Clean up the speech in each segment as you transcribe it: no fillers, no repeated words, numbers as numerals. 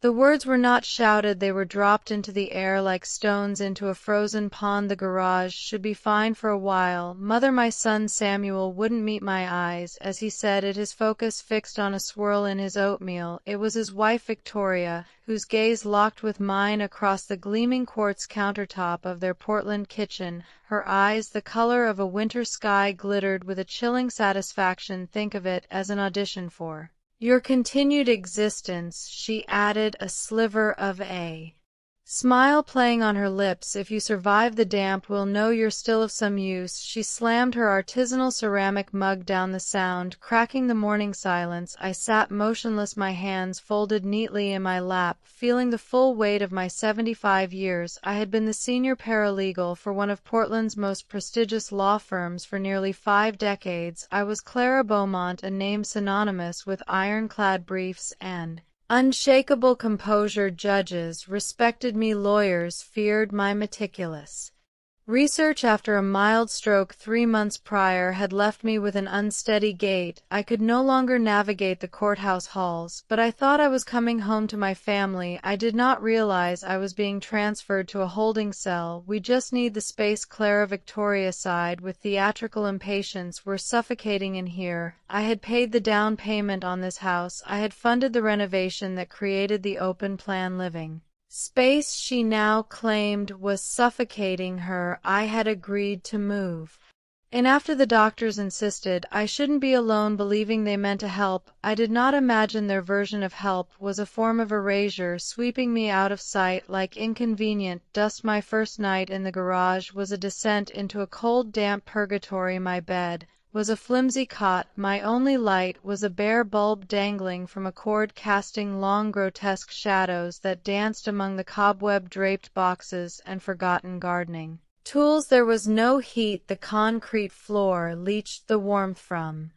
The words were not shouted, they were dropped into the air like stones into a frozen pond. The garage should be fine for a while. Mother, my son Samuel wouldn't meet my eyes, as he said it, his focus fixed on a swirl in his oatmeal. It was his wife Victoria, whose gaze locked with mine across the gleaming quartz countertop of their Portland kitchen. Her eyes, the color of a winter sky, glittered with a chilling satisfaction. Think of it as an audition for your continued existence, she added, a sliver of a smile playing on her lips. If you survive the damp, we'll know you're still of some use. She slammed her artisanal ceramic mug down, the sound cracking the morning silence. I sat motionless, my hands folded neatly in my lap, feeling the full weight of my 75 years. I had been the senior paralegal for one of Portland's most prestigious law firms for nearly 5 decades. I was Clara Beaumont, a name synonymous with ironclad briefs and unshakable composure. Judges respected me, lawyers feared my meticulous research. After a mild stroke 3 months prior had left me with an unsteady gait, I could no longer navigate the courthouse halls, but I thought I was coming home to my family. I did not realize I was being transferred to a holding cell. We just need the space, Clara. Victoria sighed with theatrical impatience. We're suffocating in here. I had paid the down payment on this house. I had funded the renovation that created the open plan living space she now claimed was suffocating her. I had agreed to move and after the doctors insisted I shouldn't be alone, believing they meant to help. I did not imagine their version of help was a form of erasure, sweeping me out of sight like inconvenient dust. My first night in the garage was a descent into a cold, damp purgatory. My bed was a flimsy cot. My only light was a bare bulb dangling from a cord, casting long, grotesque shadows that danced among the cobweb-draped boxes and forgotten gardening tools. There was no heat. The concrete floor leached the warmth from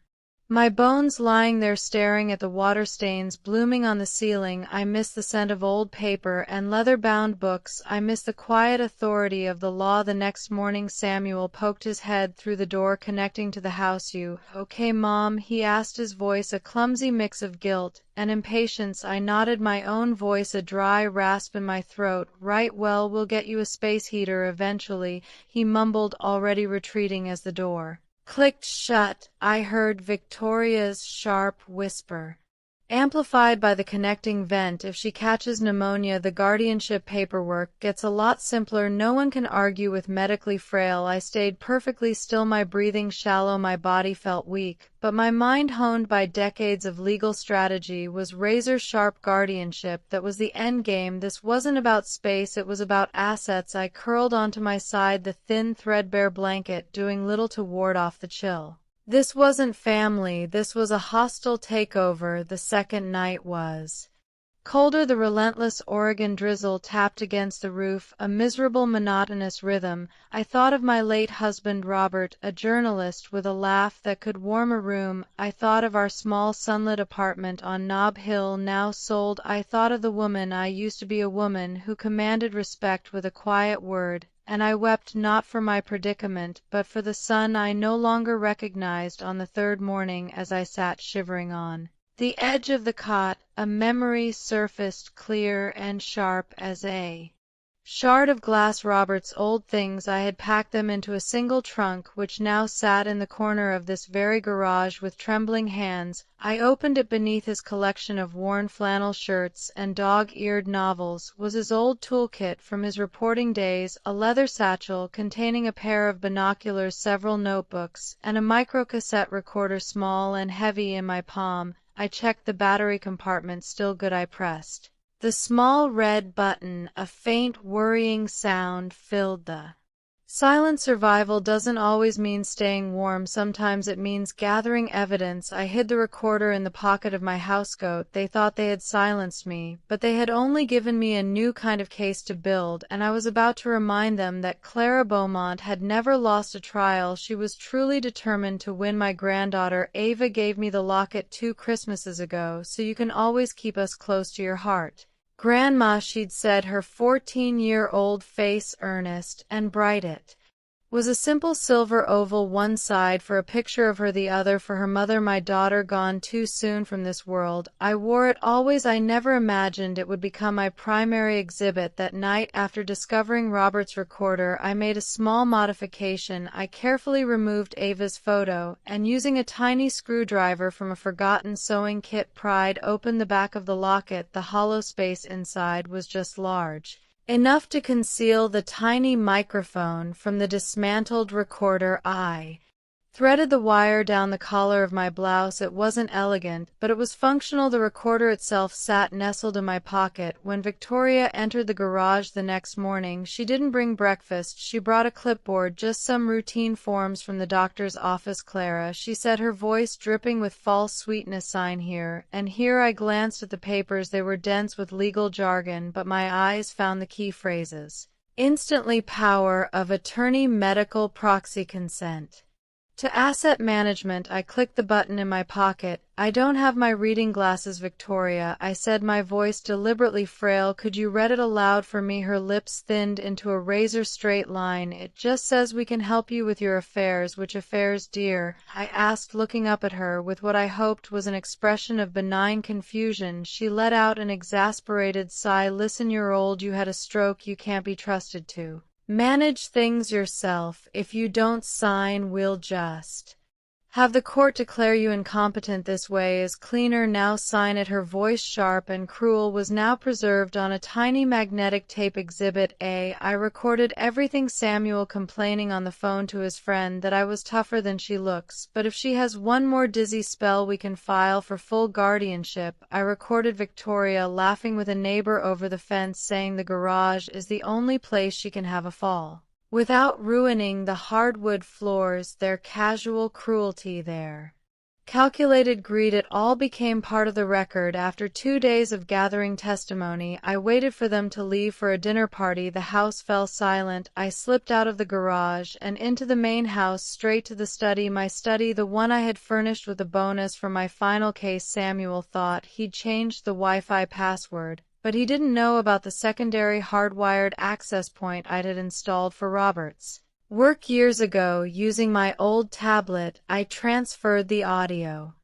my bones, lying there staring at the water stains blooming on the ceiling. I missed the scent of old paper and leather-bound books. I missed the quiet authority of the law. The next morning Samuel poked his head through the door connecting to the house. "You okay, Mom?" he asked, his voice a clumsy mix of guilt and impatience. I nodded, my own voice a dry rasp in my throat. "Right, well, we'll get you a space heater eventually," he mumbled, already retreating as the door clicked shut. I heard Victoria's sharp whisper, amplified by the connecting vent. "If she catches pneumonia, the guardianship paperwork gets a lot simpler. No one can argue with medically frail." I stayed perfectly still, my breathing shallow. My body felt weak, but my mind, honed by decades of legal strategy, was razor-sharp. Guardianship, that was the end game. This wasn't about space, it was about assets. I curled onto my side, the thin, threadbare blanket doing little to ward off the chill. This wasn't family, this was a hostile takeover. The second night was colder. The relentless Oregon drizzle tapped against the roof, a miserable, monotonous rhythm. I thought of my late husband Robert, a journalist with a laugh that could warm a room. I thought of our small sunlit apartment on Nob Hill, now sold. I thought of the woman I used to be, a woman who commanded respect with a quiet word. And I wept, not for my predicament, but for the son I no longer recognized. On the third morning, as I sat shivering on the edge of the cot, a memory surfaced, clear and sharp as a shard of glass. Robert's old things. I had packed them into a single trunk, which now sat in the corner of this very garage. With trembling hands, I opened it. Beneath his collection of worn flannel shirts and dog-eared novels was his old toolkit from his reporting days, a leather satchel containing a pair of binoculars, several notebooks, and a microcassette recorder, small and heavy in my palm. I checked the battery compartment. Still good. I pressed the small red button. A faint, worrying sound filled the silence. Survival doesn't always mean staying warm. Sometimes it means gathering evidence. I hid the recorder in the pocket of my housecoat. They thought they had silenced me, but they had only given me a new kind of case to build, and I was about to remind them that Clara Beaumont had never lost a trial. She was truly determined to win. "My granddaughter Ava gave me the locket 2 Christmases ago, so you can always keep us close to your heart, Grandma," she'd said, her 14-year-old face earnest and bright. "It was a simple silver oval, one side for a picture of her, the other for her mother, my daughter gone too soon from this world. I wore it always. I never imagined it would become my primary exhibit. That night, after discovering Robert's recorder, I made a small modification. I carefully removed Ava's photo, and using a tiny screwdriver from a forgotten sewing kit, pried open the back of the locket. The hollow space inside was just large enough to conceal the tiny microphone from the dismantled recorder. I threaded the wire down the collar of my blouse. It wasn't elegant, but it was functional. The recorder itself sat nestled in my pocket. When Victoria entered the garage the next morning, she didn't bring breakfast. She brought a clipboard, just some routine forms from the doctor's office. Clara, she said, her voice dripping with false sweetness, sign here and here. I glanced at the papers. They were dense with legal jargon, but my eyes found the key phrases instantly: power of attorney, medical proxy, consent to asset management. I clicked the button in my pocket. I don't have my reading glasses, Victoria, I said, my voice deliberately frail. Could you read it aloud for me? Her lips thinned into a razor-straight line. It just says we can help you with your affairs. Which affairs, dear? I asked, looking up at her with what I hoped was an expression of benign confusion. She let out an exasperated sigh. Listen, you're old, you had a stroke, you can't be trusted to manage things yourself. If you don't sign, we'll just have the court declare you incompetent. This way is cleaner. Now sign it. Her voice, sharp and cruel, was now preserved on a tiny magnetic tape. Exhibit A. I recorded everything. Samuel complaining on the phone to his friend that I was tougher than she looks, but if she has one more dizzy spell we can file for full guardianship. I recorded Victoria laughing with a neighbor over the fence, saying the garage is the only place she can have a fall without ruining the hardwood floors. Their casual cruelty, their calculated greed, it all became part of the record. After 2 days of gathering testimony, I waited for them to leave for a dinner party. The house fell silent. I slipped out of the garage and into the main house, straight to the study. My study, the one I had furnished with a bonus from my final case. Samuel thought he'd changed the Wi-Fi password, but he didn't know about the secondary hardwired access point I'd had installed for Robert's work years ago. Using my old tablet, I transferred the audio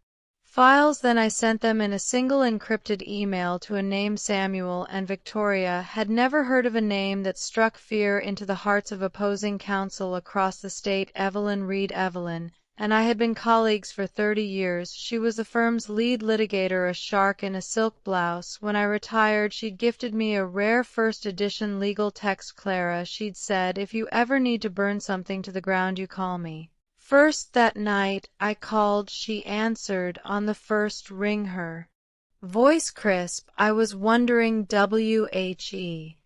files, then I sent them in a single encrypted email to a name Samuel and Victoria had never heard of, a name that struck fear into the hearts of opposing counsel across the state. Evelyn Reed. Evelyn and I had been colleagues for 30 years. She was the firm's lead litigator, a shark in a silk blouse. When I retired, she'd gifted me a rare first edition legal text. Clara, she'd said, if you ever need to burn something to the ground, you call me first. That night I called. She answered on the first ring, her voice crisp. I was wondering, WHE,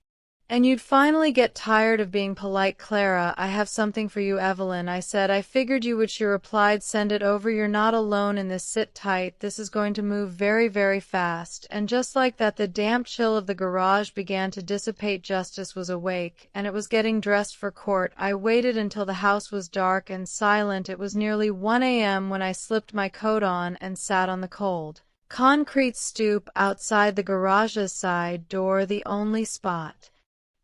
and you'd finally get tired of being polite. Clara, I have something for you. Evelyn, I said, I figured you would. She replied, send it over. You're not alone in this. Sit tight. This is going to move very, very fast. And just like that, the damp chill of the garage began to dissipate. Justice was awake, and it was getting dressed for court. I waited until the house was dark and silent. It was nearly 1 a.m. when I slipped my coat on and sat on the cold concrete stoop outside the garage's side door, the only spot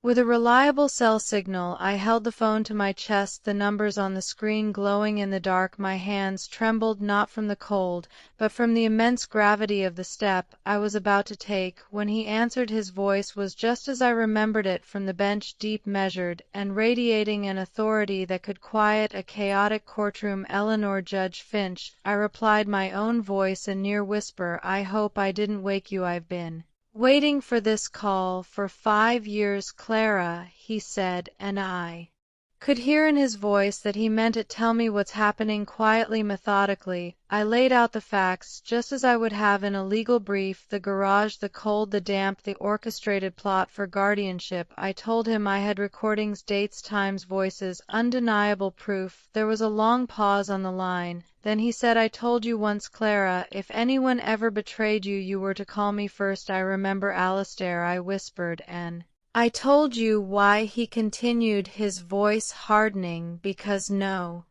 with a reliable cell signal. I held the phone to my chest, the numbers on the screen glowing in the dark. My hands trembled, not from the cold, but from the immense gravity of the step I was about to take. When he answered, his voice was just as I remembered it from the bench, deep, measured, and radiating an authority that could quiet a chaotic courtroom. Eleanor, Judge Finch. I replied, my own voice, a near whisper. I hope I didn't wake you. I've been waiting for this call for 5 years, Clara, he said, and I could hear in his voice that he meant it. Tell me what's happening. Quietly, methodically, I laid out the facts, just as I would have in a legal brief: the garage, the cold, the damp, the orchestrated plot for guardianship. I told him I had recordings, dates, times, voices, undeniable proof. There was a long pause on the line. Then he said, I told you once, Clara, if anyone ever betrayed you, you were to call me first. I remember, Alistair, I whispered. And I told you why, he continued, his voice hardening, because no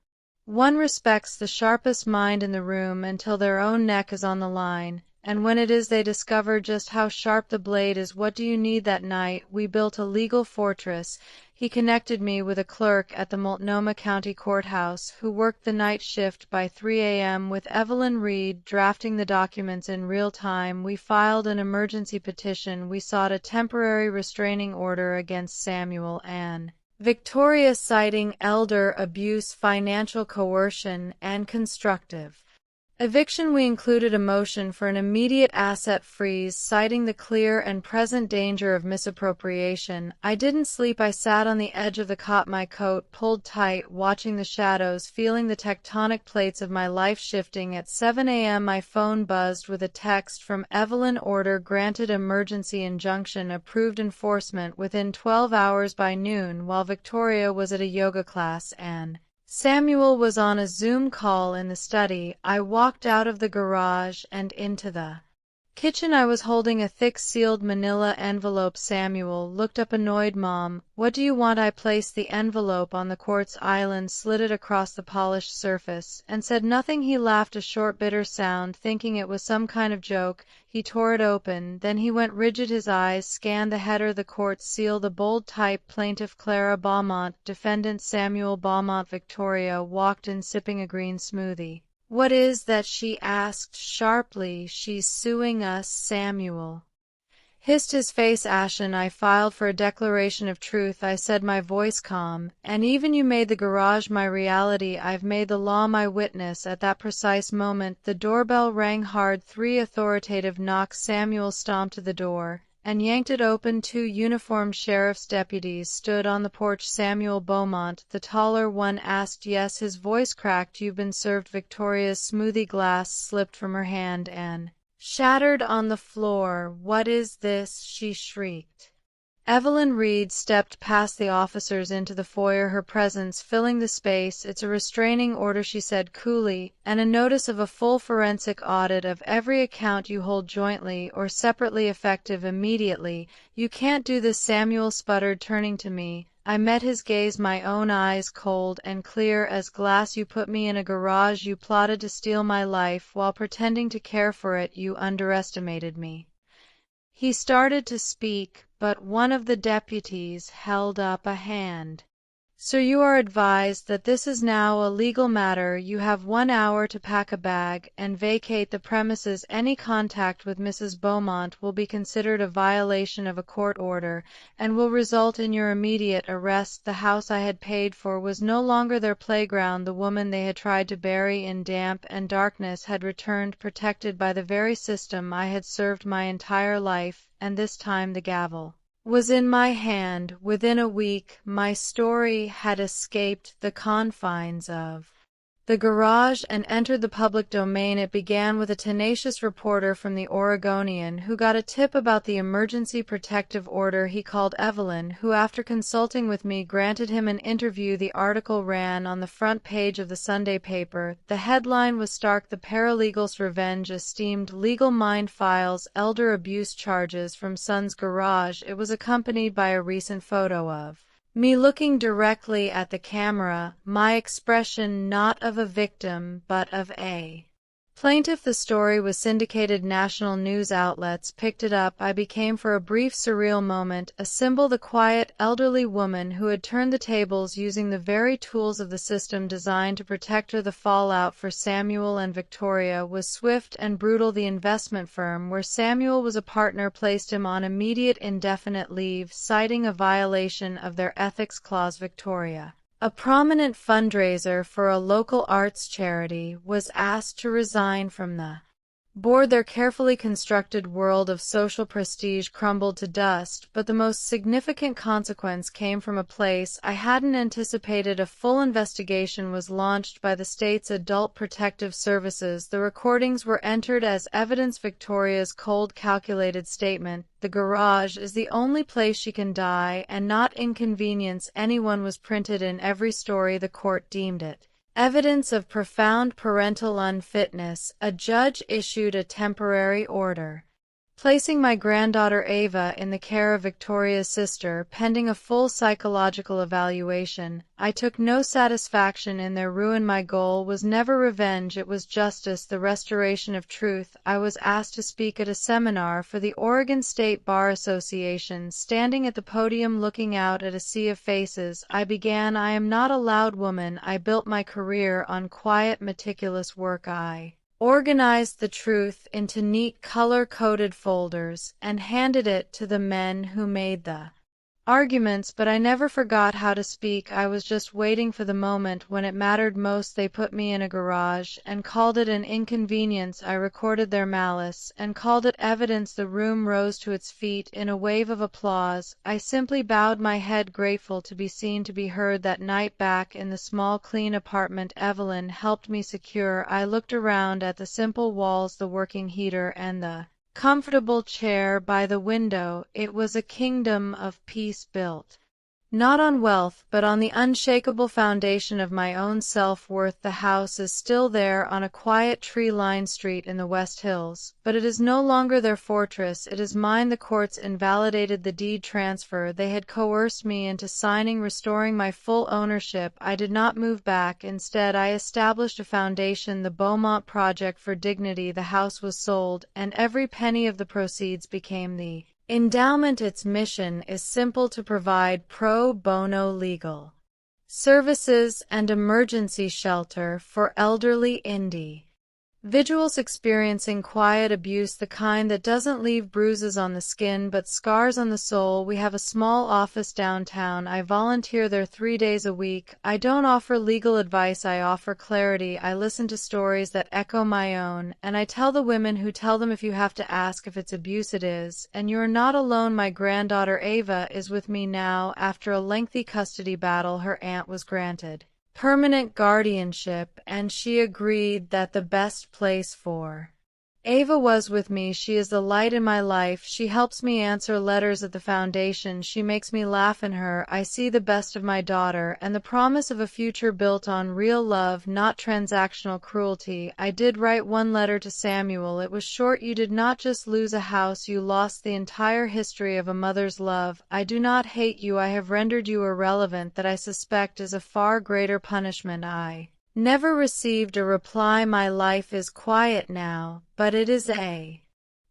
one respects the sharpest mind in the room until their own neck is on the line, and when it is, they discover just how sharp the blade is. What do you need? That night we built a legal fortress. He connected me with a clerk at the Multnomah County Courthouse who worked the night shift by 3 a.m. with Evelyn Reed drafting the documents in real time. We filed an emergency petition. We sought a temporary restraining order against Samuel and Victoria, citing elder abuse, financial coercion, and constructive eviction. We included a motion for an immediate asset freeze, citing the clear and present danger of misappropriation. I didn't sleep. I sat on the edge of the cot, my coat pulled tight, watching the shadows, feeling the tectonic plates of my life shifting. At 7 a.m. my phone buzzed with a text from Evelyn: order granted, emergency injunction approved, enforcement within 12 hours. By noon, while Victoria was at a yoga class and Samuel was on a Zoom call in the study, I walked out of the garage and into the kitchen. I was holding a thick sealed manila envelope. Samuel looked up, annoyed. Mom, what do you want? I placed the envelope on the quartz island, slid it across the polished surface, and said nothing. He laughed, a short bitter sound, thinking it was some kind of joke. He tore it open, then he went rigid. His eyes scanned the header, the quartz seal, the bold type: Plaintiff Clara Beaumont, Defendant Samuel Beaumont. Victoria walked in, sipping a green smoothie. What is that? She asked sharply. She's suing us. Samuel hissed, his face ashen. I filed for a declaration of truth, I said, my voice calm. And even you made the garage my reality. I've made the law my witness. At that precise moment, the doorbell rang hard. 3 authoritative knocks. Samuel stomped to the door and yanked it open. 2 uniformed sheriff's deputies stood on the porch. Samuel Beaumont, the taller one, asked. Yes. His voice cracked. You've been served. Victoria's smoothie glass slipped from her hand and shattered on the floor. What is this? She shrieked. Evelyn Reed stepped past the officers into the foyer, her presence filling the space. It's a restraining order, she said coolly, and a notice of a full forensic audit of every account you hold jointly or separately, effective immediately. You can't do this, Samuel sputtered, turning to me. I met his gaze, my own eyes cold and clear as glass. You put me in a garage. You plotted to steal my life while pretending to care for it. You underestimated me. He started to speak, but one of the deputies held up a hand. Sir, you are advised that this is now a legal matter. You have 1 hour to pack a bag and vacate the premises. Any contact with Mrs. Beaumont will be considered a violation of a court order and will result in your immediate arrest. The house I had paid for was no longer their playground. The woman they had tried to bury in damp and darkness had returned, protected by the very system I had served my entire life, and this time the gavel was in my hand. Within a week, my story had escaped the confines of the garage and entered the public domain. It began with a tenacious reporter from the Oregonian who got a tip about the emergency protective order. He called Evelyn, who, after consulting with me, granted him an interview. The article ran on the front page of the Sunday paper. The headline was stark: The Paralegal's Revenge. Esteemed legal mind files elder abuse charges from son's garage. It was accompanied by a recent photo of me looking directly at the camera, my expression not of a victim but of a plaintiff. The story was syndicated. National news outlets picked it up. I became, for a brief surreal moment, a symbol. The quiet, elderly woman who had turned the tables using the very tools of the system designed to protect her. The fallout for Samuel and Victoria was swift and brutal. The investment firm where Samuel was a partner placed him on immediate indefinite leave, citing a violation of their ethics clause. Victoria, a prominent fundraiser for a local arts charity, was asked to resign from the board. Their carefully constructed world of social prestige crumbled to dust, but the most significant consequence came from a place I hadn't anticipated. A full investigation was launched by the state's Adult Protective Services. The recordings were entered as evidence. Victoria's cold, calculated statement, "The garage is the only place she can die and not inconvenience anyone," was printed in every story. The court deemed it evidence of profound parental unfitness. A judge issued a temporary order placing my granddaughter Ava in the care of Victoria's sister, pending a full psychological evaluation. I took no satisfaction in their ruin. My goal was never revenge, it was justice, the restoration of truth. I was asked to speak at a seminar for the Oregon State Bar Association. Standing at the podium looking out at a sea of faces, I began, I am not a loud woman. I built my career on quiet, meticulous work. I organized the truth into neat color-coded folders and handed it to the men who made the arguments, but I never forgot how to speak. I was just waiting for the moment when it mattered most. They put me in a garage and called it an inconvenience. I recorded their malice and called it evidence. The room rose to its feet in a wave of applause. I simply bowed my head, grateful to be seen, to be heard. That night back in the small, clean apartment Evelyn helped me secure, I looked around at the simple walls, the working heater, and the comfortable chair by the window. It was a kingdom of peace built not on wealth, but on the unshakable foundation of my own self-worth. The house is still there on a quiet tree-lined street in the West Hills, but it is no longer their fortress. It is mine. The courts invalidated the deed transfer. They had coerced me into signing, restoring my full ownership. I did not move back. Instead, I established a foundation, the Beaumont Project for Dignity. The house was sold, and every penny of the proceeds became the endowment. Its mission is simple: to provide pro bono legal services and emergency shelter for elderly individuals experiencing quiet abuse, the kind that doesn't leave bruises on the skin but scars on the soul. We have a small office downtown. I volunteer there 3 days a week. I don't offer legal advice, I offer clarity. I listen to stories that echo my own, and I tell the women who tell them, if you have to ask if it's abuse, it is, and you're not alone. My granddaughter Ava is with me now. After a lengthy custody battle, her aunt was granted permanent guardianship, and she agreed that the best place for Ava was with me. She is the light in my life. She helps me answer letters at the foundation. She makes me laugh. In her, I see the best of my daughter and the promise of a future built on real love, not transactional cruelty. I did write one letter to Samuel. It was short. You did not just lose a house, you lost the entire history of a mother's love. I do not hate you. I have rendered you irrelevant. That, I suspect, is a far greater punishment. I never received a reply. My life is quiet now, but it is a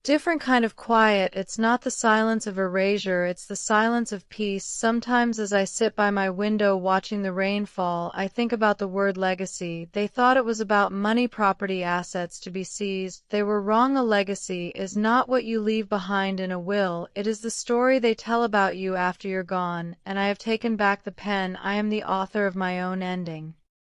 different kind of quiet. It's not the silence of erasure, it's the silence of peace. Sometimes as I sit by my window watching the rain fall, I think about the word legacy. They thought it was about money, property, assets to be seized. They were wrong. A legacy is not what you leave behind in a will. It is the story they tell about you after you're gone. And I have taken back the pen. I am the author of my own ending.